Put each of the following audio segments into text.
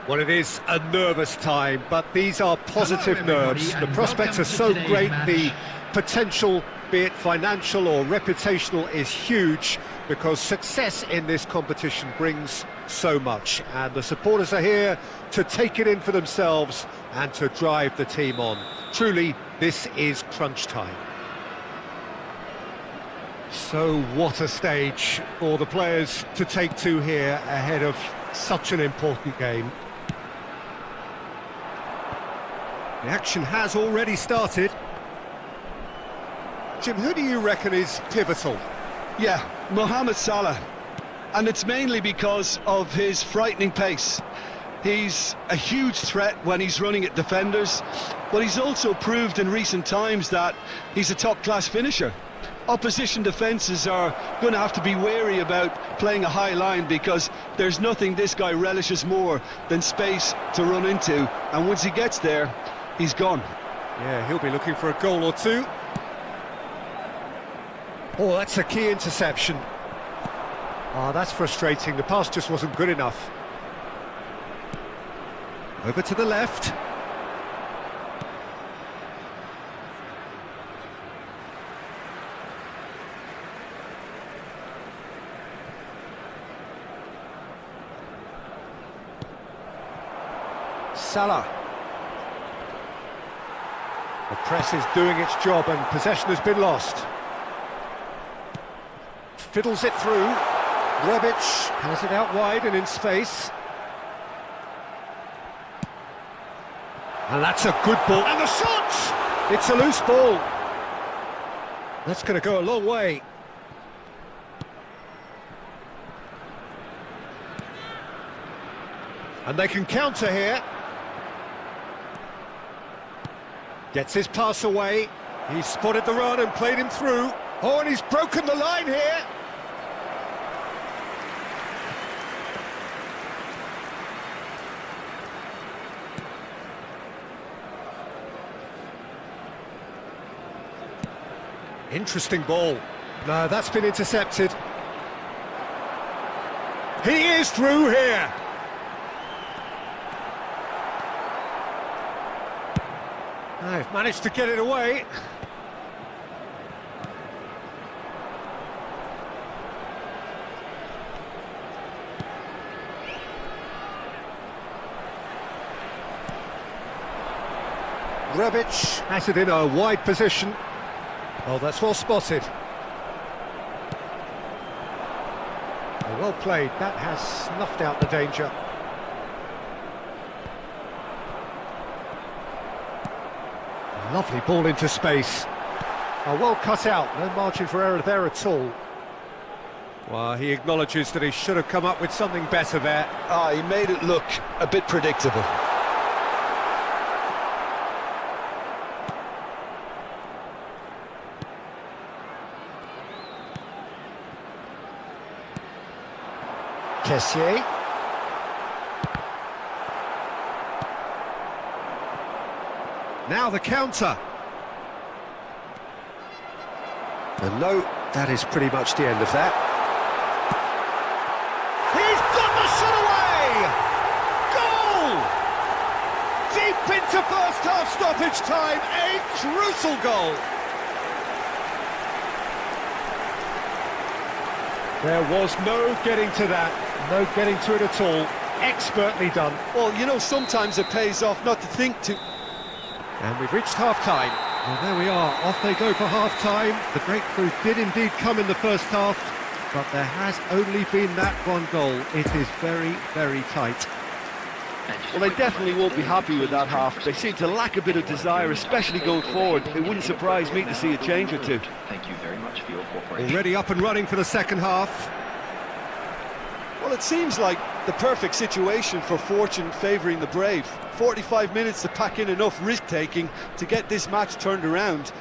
Well, it is a nervous time, but these are positive nerves. The prospects are so great, the potential, be it financial or reputational, is huge because success in this competition brings so much. And the supporters are here to take it in for themselves and to drive the team on. Truly, this is crunch time. So what a stage for the players to take to here ahead of such an important game. The action has already started. Jim, who do you reckon is pivotal? Yeah, Mohamed Salah. And it's mainly because of his frightening pace. He's a huge threat when he's running at defenders, but he's also proved in recent times that he's a top-class finisher. Opposition defences are going to have to be wary about playing a high line because there's nothing this guy relishes more than space to run into, and once he gets there, he's gone. Yeah, he'll be looking for a goal or two. Oh, that's a key interception. Ah, that's frustrating. The pass just wasn't good enough. Over to the left. Salah. The press is doing its job and possession has been lost. Fiddles it through. Rebic has it out wide and in space. And that's a good ball. And the shot! It's a loose ball. That's going to go a long way. And they can counter here. Gets his pass away. He's spotted the run and played him through. Oh, and he's broken the line here. Interesting ball. No, that's been intercepted. He is through here. They've managed to get it away. Rebic has it in a wide position. Oh, that's well spotted. Oh, well played. That has snuffed out the danger. Lovely ball into space. Oh, well cut out. No margin for error there at all. Well, he acknowledges that he should have come up with something better there. He made it look a bit predictable. Kessié. Now the counter. And no, that is pretty much the end of that. He's got the shot away! Goal! Deep into first half stoppage time, a crucial goal. There was no getting to that, no getting to it at all. Expertly done. Well, you know, sometimes it pays off not to think too... And we've reached half-time. Well, there we are, off they go for half-time. The breakthrough did indeed come in the first half, but there has only been that one goal. It is very, very tight. Well, they definitely won't be happy with that half. They seem to lack a bit of desire, especially going forward. It wouldn't surprise me to see a change or two. Thank you very much for your cooperation. Already up and running for the second half. Well, it seems like the perfect situation for fortune favouring the brave. 45 minutes to pack in enough risk-taking to get this match turned around.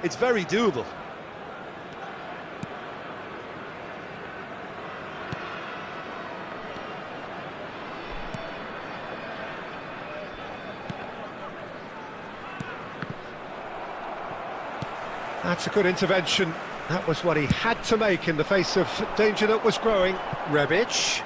It's very doable. That's a good intervention. That was what he had to make in the face of danger that was growing. Rebic.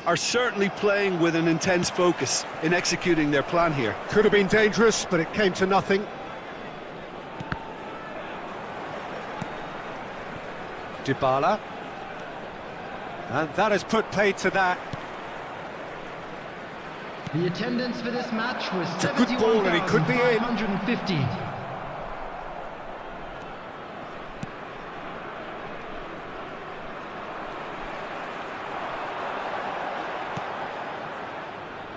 are certainly playing with an intense focus in executing their plan here. Could have been dangerous, but it came to nothing. Dybala. And that has put paid to that. The attendance for this match was It's a good ball and he could be in. 71,550.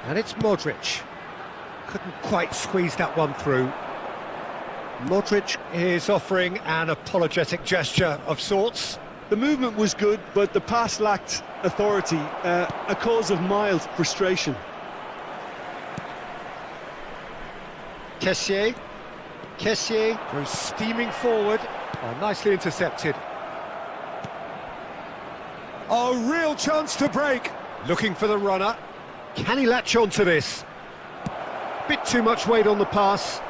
And it's Modric. Couldn't quite squeeze that one through. Modric is offering an apologetic gesture of sorts. The movement was good, but the pass lacked authority, a cause of mild frustration. Kessié goes steaming forward. Oh, nicely intercepted. A real chance to break. Looking for the runner. Can he latch on to this? Bit too much weight on the pass.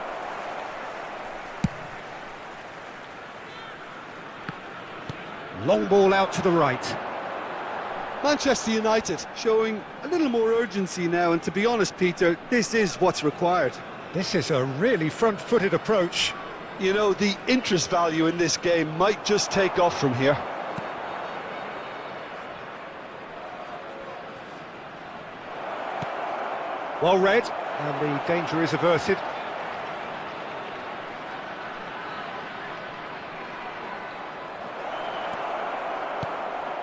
Long ball out to the right. Manchester United showing a little more urgency now, and to be honest, Peter, this is what's required. This is a really front-footed approach. You know, the interest value in this game might just take off from here. Well read, and the danger is averted.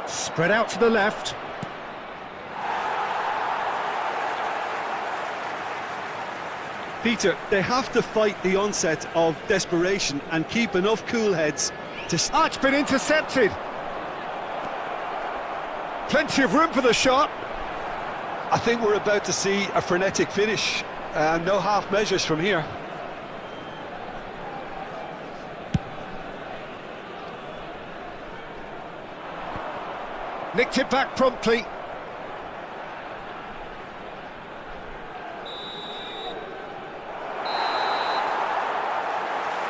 Spread out to the left. Peter, they have to fight the onset of desperation and keep enough cool heads to... Ah, it's been intercepted. Plenty of room for the shot. I think we're about to see a frenetic finish. No half measures from here. Nicked it back promptly.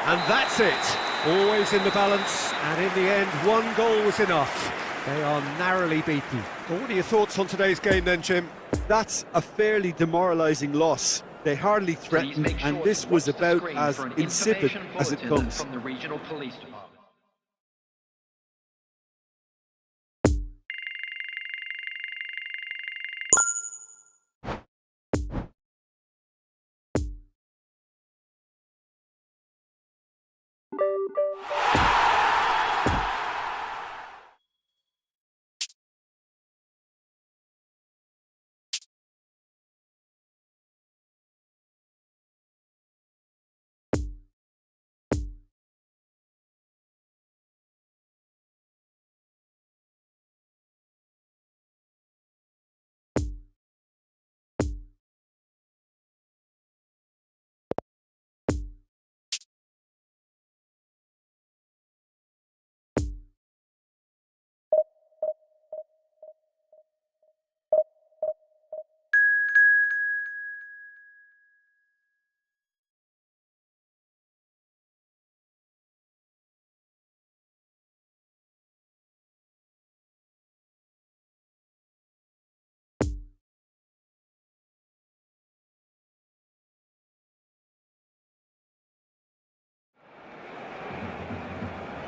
And that's it. Always in the balance, and in the end, one goal was enough. They are narrowly beaten. Well, what are your thoughts on today's game then, Jim? That's a fairly demoralising loss. They hardly threatened, and this was about as insipid as it comes. From the regional police department.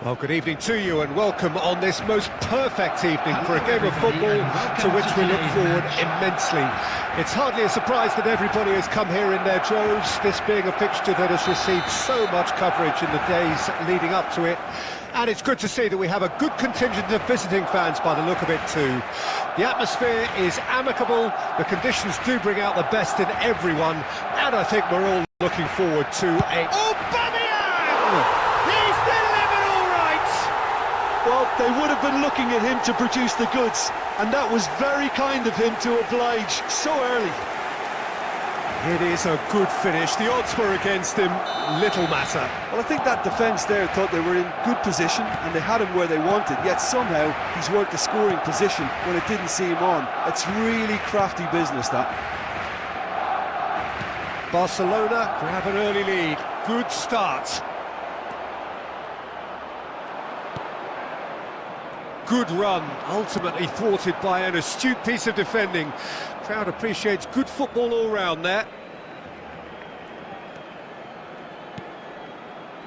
Well, good evening to you and welcome on this most perfect evening for a game of football to which we look forward immensely. It's hardly a surprise that everybody has come here in their droves, this being a fixture that has received so much coverage in the days leading up to it. And it's good to see that we have a good contingent of visiting fans by the look of it too. The atmosphere is amicable, the conditions do bring out the best in everyone, and I think we're all looking forward to a... Aubameyang! He's delivered all right! Well, they would have been looking at him to produce the goods, and that was very kind of him to oblige so early. It is a good finish. The odds were against him, little matter. Well, I think that defence there thought they were in good position and they had him where they wanted, yet somehow he's worked the scoring position when it didn't see him on. It's really crafty business, that. Barcelona grab an early lead. Good start. good run, ultimately thwarted by an astute piece of defending. Crowd appreciates good football all round there.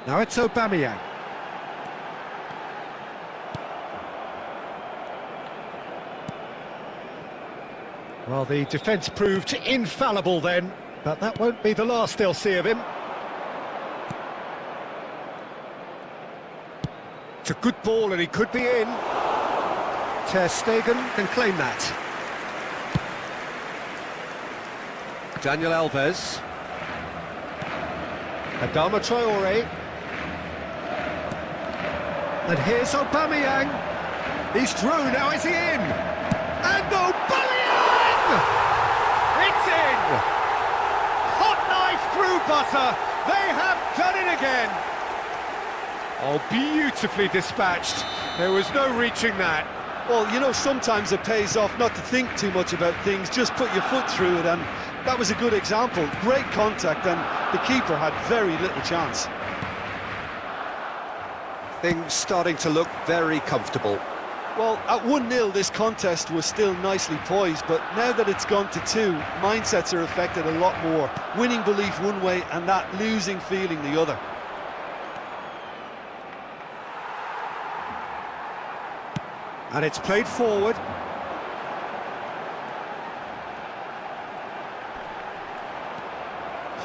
Now it's Aubameyang. Well, the defence proved infallible then, but that won't be the last they'll see of him. It's a good ball and he could be in. Ter Stegen can claim that. Daniel Alves. Adama Traore. And here's Aubameyang. He's through, now is he in? And Aubameyang! It's in! Hot knife through butter. They have done it again. Oh, beautifully dispatched. There was no reaching that. Well, you know, sometimes it pays off not to think too much about things, just put your foot through it, and that was a good example. Great contact, and the keeper had very little chance. Things starting to look very comfortable. Well, at 1-0 this contest was still nicely poised, but now that it's gone to 2, mindsets are affected a lot more. Winning belief one way and that losing feeling the other. And it's played forward.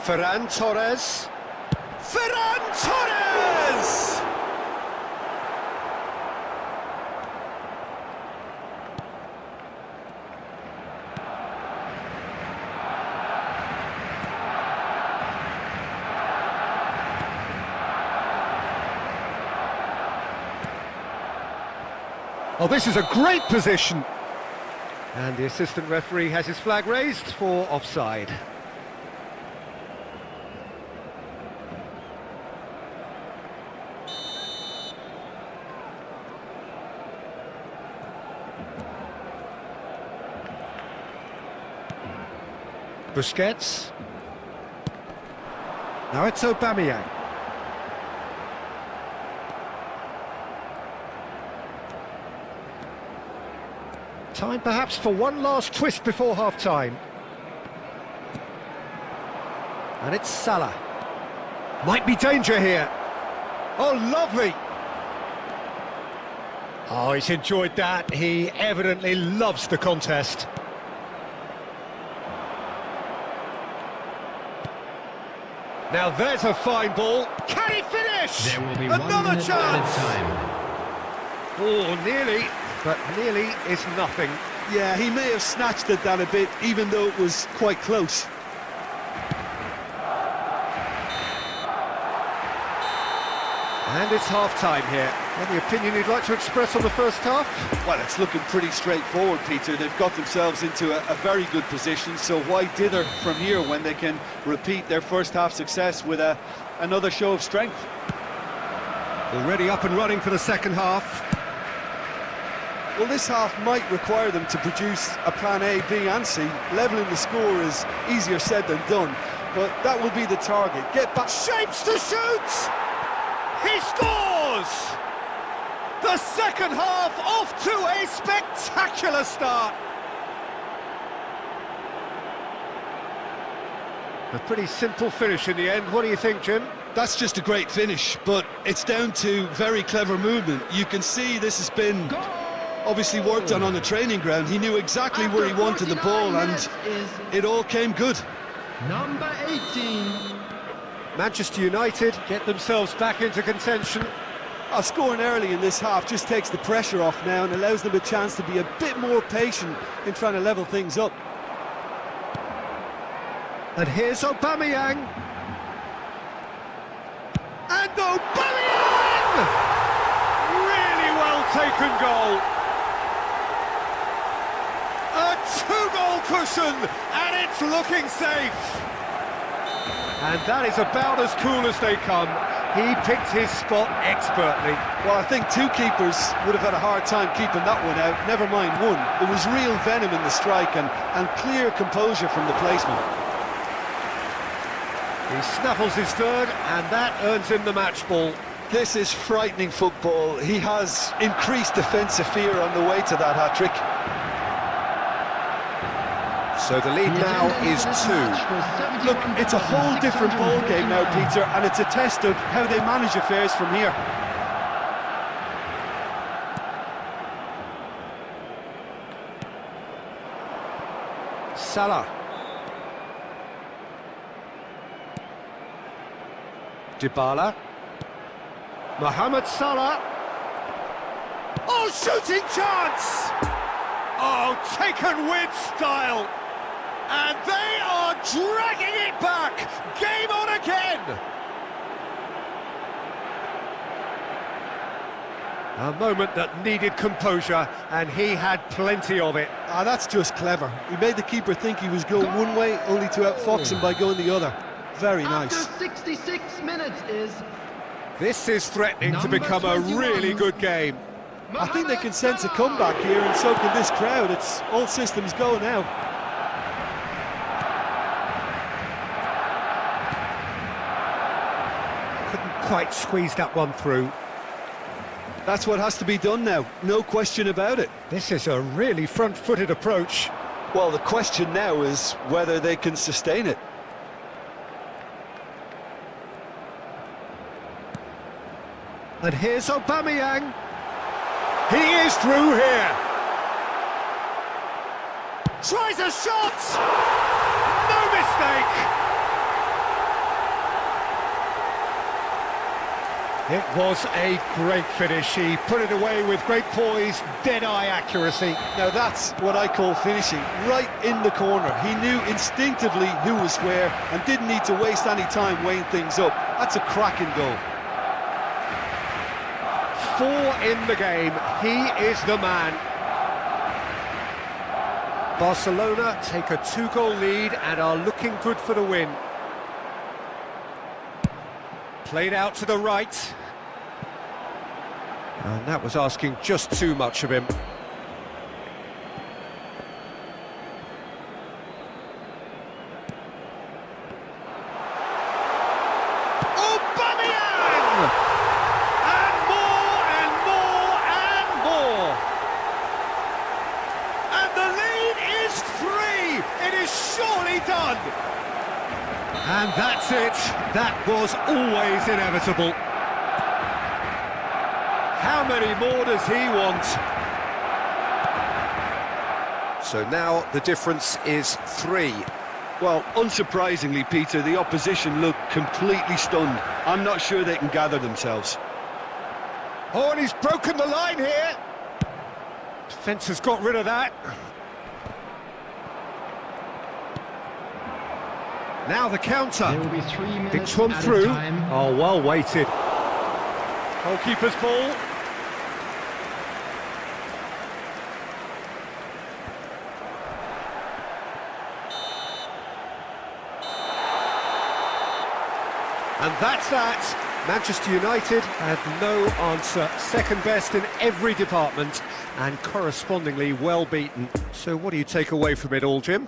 Ferran Torres. Ferran Torres! Oh, this is a great position. And the assistant referee has his flag raised for offside. Busquets. Now it's Aubameyang. Time perhaps for one last twist before half-time. And it's Salah. Might be danger here. Oh, lovely! Oh, he's enjoyed that. He evidently loves the contest. Now there's a fine ball. Can he finish? There will be another 1 minute chance. time. Oh, nearly, but nearly is nothing. Yeah, he may have snatched at that a bit, even though it was quite close. And it's half-time here. Any opinion you'd like to express on the first half? Well, it's looking pretty straightforward, Peter. They've got themselves into a very good position, so why dither from here when they can repeat their first half success with another show of strength? Already up and running for the second half. Well, this half might require them to produce a plan A, B and C. Levelling the score is easier said than done, but that will be the target. Get back. Shapes to shoot! He scores! The second half off to a spectacular start. A pretty simple finish in the end. What do you think, Jim? That's just a great finish, but it's down to very clever movement. You can see this has been obviously worked on the training ground. He knew exactly where he wanted the ball, and it all came good. Number 18. Manchester United get themselves back into contention. Scoring early in this half just takes the pressure off now and allows them a chance to be a bit more patient in trying to level things up. And here's Aubameyang. And Aubameyang! Really well taken goal. A two-goal cushion, and it's looking safe. And that is about as cool as they come. He picked his spot expertly. Well, I think two keepers would have had a hard time keeping that one out, never mind one. There was real venom in the strike and clear composure from the placement. He snaffles his third, and that earns him the match ball. This is frightening football. He has increased defensive fear on the way to that hat-trick. So the lead now is 2. Look, it's a whole different ball game now, Peter, and it's a test of how they manage affairs from here. Salah. Dybala. Mohamed Salah. Oh, shooting chance! Oh, taken with style. And they are dragging it back. Game on again. A moment that needed composure, and he had plenty of it. Ah, that's just clever. He made the keeper think he was going one way, only to outfox him by going the other. Very nice. After 66 minutes is... This is threatening to become a really good game. I think they can sense a comeback here, and so can this crowd. It's all systems go now. Couldn't quite squeeze that one through. That's what has to be done now, no question about it. This is a really front-footed approach. Well, the question now is whether they can sustain it. And here's Aubameyang. He is through here. Tries a shot! No mistake! It was a great finish. He put it away with great poise, dead-eye accuracy. Now that's what I call finishing, right in the corner. He knew instinctively who was where and didn't need to waste any time weighing things up. That's a cracking goal. 4 in the game, he is the man. Barcelona take a 2-goal lead and are looking good for the win. Played out to the right. And that was asking just too much of him. Aubameyang! And more and more and more. And the lead is 3. It is surely done. And that's it. That was always inevitable. How many more does he want? So now the difference is 3. Well, unsurprisingly, Peter, the opposition look completely stunned. I'm not sure they can gather themselves. Oh, and he's broken the line here. Defence has got rid of that. Now the counter. There will be 3 minutes Dicks one added through. time. Oh, well weighted. Goalkeeper's ball. And that's that. Manchester United had no answer. Second best in every department and correspondingly well beaten. So what do you take away from it all, Jim?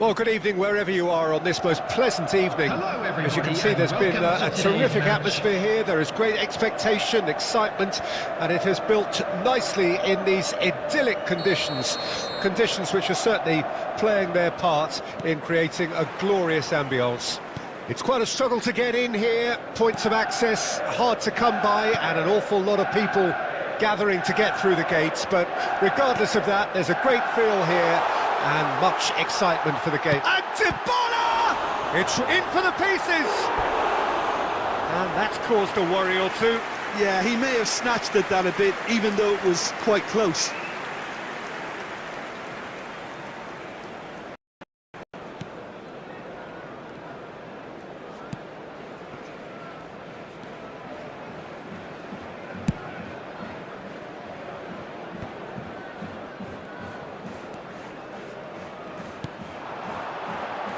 Well, good evening wherever you are on this most pleasant evening. Hello, everybody, as you can see, there's been welcome a to today's terrific match. atmosphere here. There is great expectation, excitement, and it has built nicely in these idyllic conditions. Conditions which are certainly playing their part in creating a glorious ambience. It's quite a struggle to get in here, points of access hard to come by, and an awful lot of people gathering to get through the gates, but regardless of that, there's a great feel here and much excitement for the game. And Dybala! It's in for the pieces! And that's caused a worry or two. Yeah, he may have snatched at that a bit, even though it was quite close.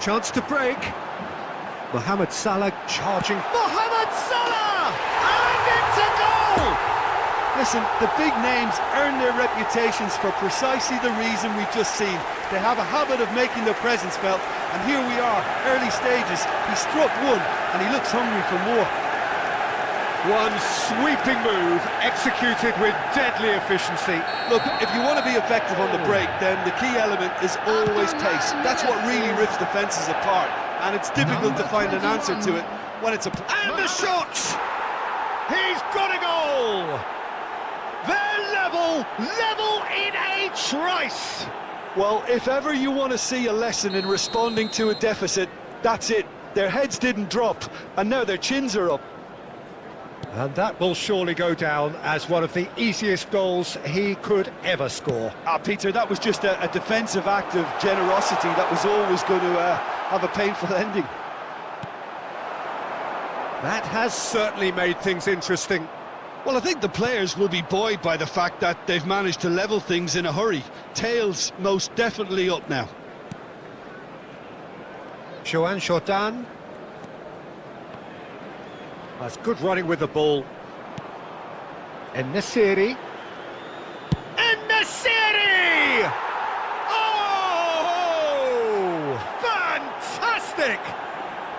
Chance to break. Mohamed Salah charging. Mohamed Salah! And it's a goal! Listen, the big names earn their reputations for precisely the reason we've just seen. They have a habit of making their presence felt, and here we are, early stages. He struck one, and he looks hungry for more. One sweeping move, executed with deadly efficiency. Look, if you want to be effective on the break, then the key element is always pace. That's what really rips defences apart, and it's difficult to find an answer to it when it's a... And the shot! He's got a goal! They're level in a trice! Well, if ever you want to see a lesson in responding to a deficit, that's it. Their heads didn't drop, and now their chins are up. And that will surely go down as one of the easiest goals he could ever score. Peter, that was just a defensive act of generosity that was always going to have a painful ending. That has certainly made things interesting. Well, I think the players will be buoyed by the fact that they've managed to level things in a hurry. Tails most definitely up now. Joan Jordan. That's good running with the ball. En-Nesyri. En-Nesyri! Oh! Fantastic!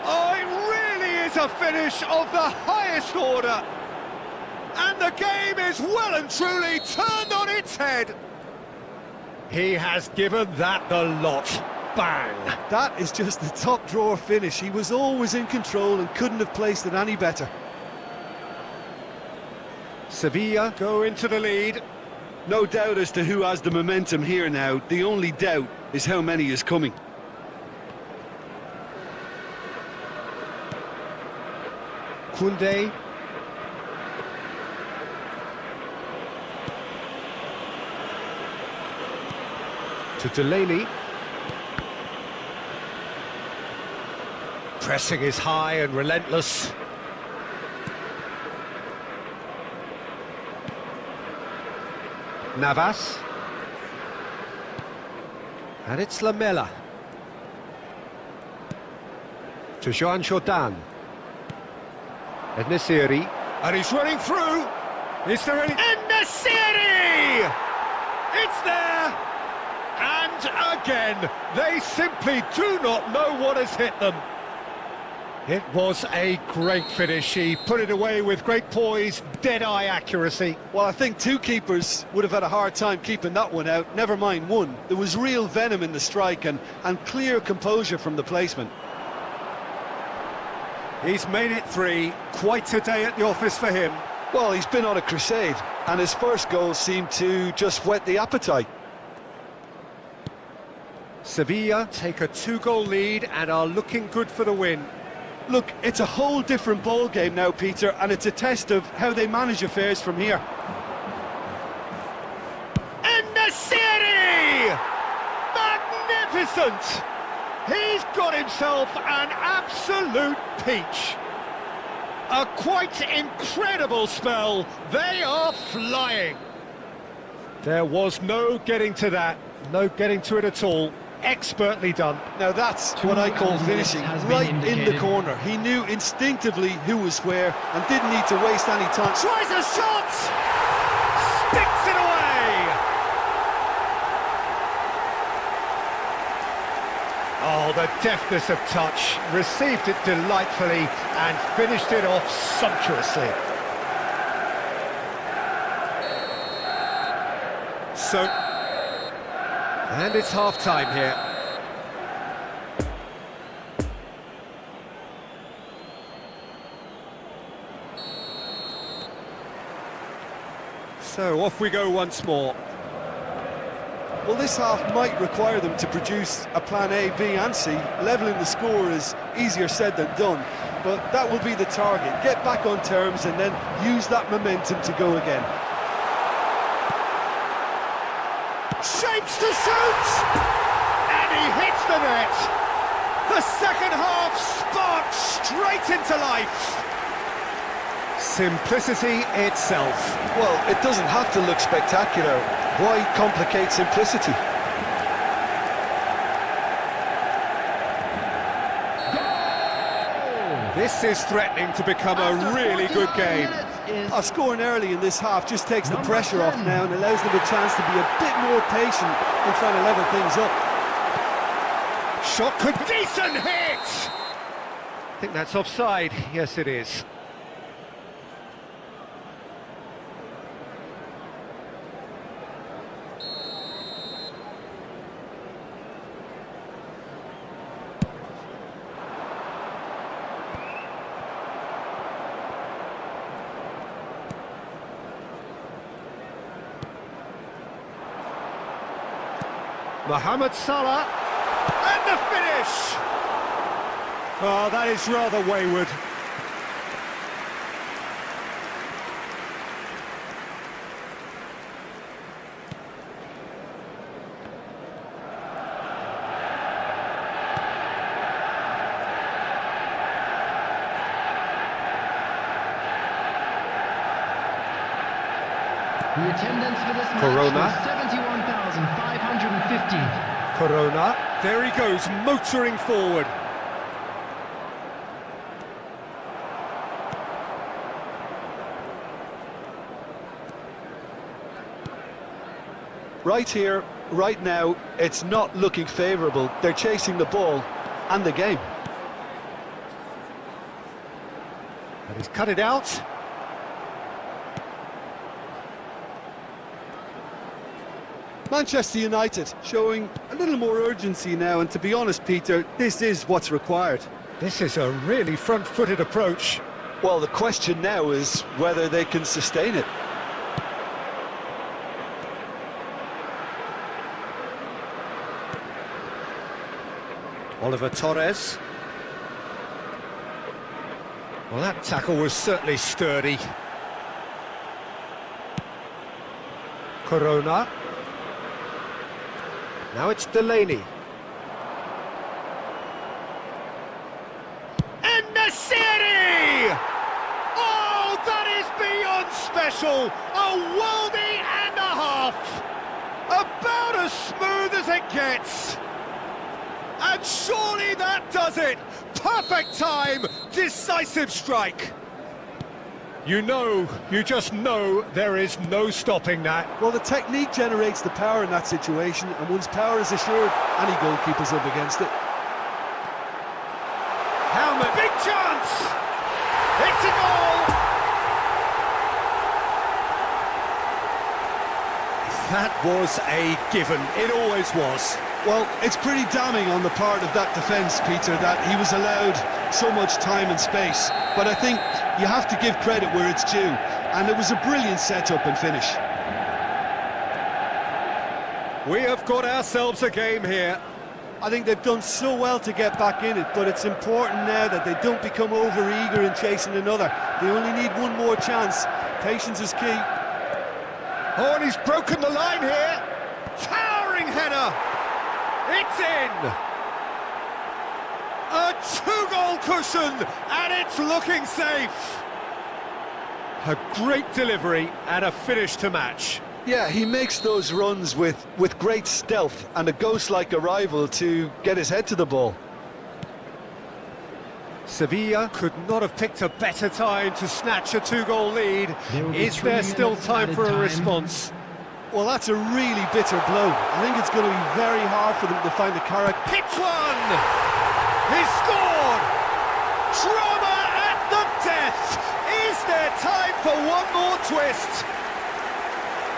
Oh, it really is a finish of the highest order. And the game is well and truly turned on its head. He has given that the lot. Bang! That is just the top drawer finish. He was always in control and couldn't have placed it any better. Sevilla go into the lead. No doubt as to who has the momentum here now. The only doubt is how many is coming. Koundé. To Delaney. Pressing is high and relentless. Navas. And it's Lamela. To Joan Jordan. En-Nesyri. And he's running through. Is there any... En-Nesyri! It's there! And again, they simply do not know what has hit them. It was a great finish. He put it away with great poise, dead-eye accuracy. Well, I think two keepers would have had a hard time keeping that one out, never mind one. There was real venom in the strike and clear composure from the placement. He's made it three. Quite a day at the office for him. Well, he's been on a crusade, and his first goal seemed to just whet the appetite. Sevilla take a two-goal lead and are looking good for the win. Look, it's a whole different ball game now, Peter, and it's a test of how they manage affairs from here. En-Nesyri! Magnificent! He's got himself an absolute peach. A quite incredible spell. They are flying. There was no getting to that, no getting to it at all. Expertly done. Now that's what I call finishing, right in the corner. He knew instinctively who was where and didn't need to waste any time. Tries a shot! Sticks it away! Oh, the deftness of touch. Received it delightfully and finished it off sumptuously. So... and it's half-time here. So off we go once more. Well, this half might require them to produce a plan A, B and C. Levelling the score is easier said than done, but that will be the target. Get back on terms and then use that momentum to go again. Shapes to shoot! And he hits the net! The second half sparks straight into life! Simplicity itself. Well, it doesn't have to look spectacular. Why complicate simplicity? This is threatening to become a really good game. Scoring early in this half just takes the pressure off now and allows them a chance to be a bit more patient in trying to level things up. Shot could... Decent hit! I think that's offside. Yes, it is. Mohamed Salah, and the finish! Oh, that is rather wayward. The attendance for this match Corona. was 71,550. Corona, there he goes, motoring forward. Right here, right now, it's not looking favourable. They're chasing the ball and the game. And he's cut it out. Manchester United showing a little more urgency now, and to be honest, Peter, this is what's required. This is a really front-footed approach. Well, the question now is whether they can sustain it. Oliver Torres. Well, that tackle was certainly sturdy. Corona. Now it's Delaney. And Nasiri! Oh, that is beyond special! A worldie and a half! About as smooth as it gets! And surely that does it! Perfect time, decisive strike! You just know there is no stopping that. Well, the technique generates the power in that situation, and once power is assured, any goalkeeper's up against it. Helmet, big chance! It's a goal! That was a given, it always was. Well, it's pretty damning on the part of that defence, Peter, that he was allowed so much time and space. But I think you have to give credit where it's due, and it was a brilliant setup and finish. We have got ourselves a game here. I think they've done so well to get back in it, but it's important now that they don't become over-eager in chasing another. They only need one more chance. Patience is key. Oh, and he's broken the line here. Towering header. It's in! A two-goal cushion, and it's looking safe! A great delivery and a finish to match. Yeah, he makes those runs with great stealth and a ghost-like arrival to get his head to the ball. Sevilla could not have picked a better time to snatch a two-goal lead. Is there still time for a response? Well, that's a really bitter blow. I think it's going to be very hard for them to find the character. Hits one! He scored! Drama at the death! Is there time for one more twist?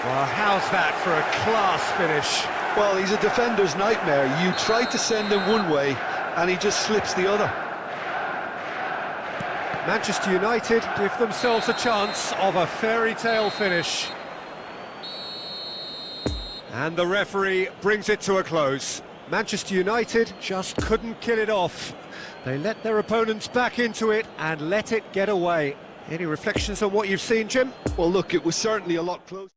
Well, how's that for a class finish? Well, he's a defender's nightmare. You try to send him one way, and he just slips the other. Manchester United give themselves a chance of a fairy tale finish. And the referee brings it to a close. Manchester United just couldn't kill it off. They let their opponents back into it and let it get away. Any reflections on what you've seen, Jim? Well, look, it was certainly a lot closer.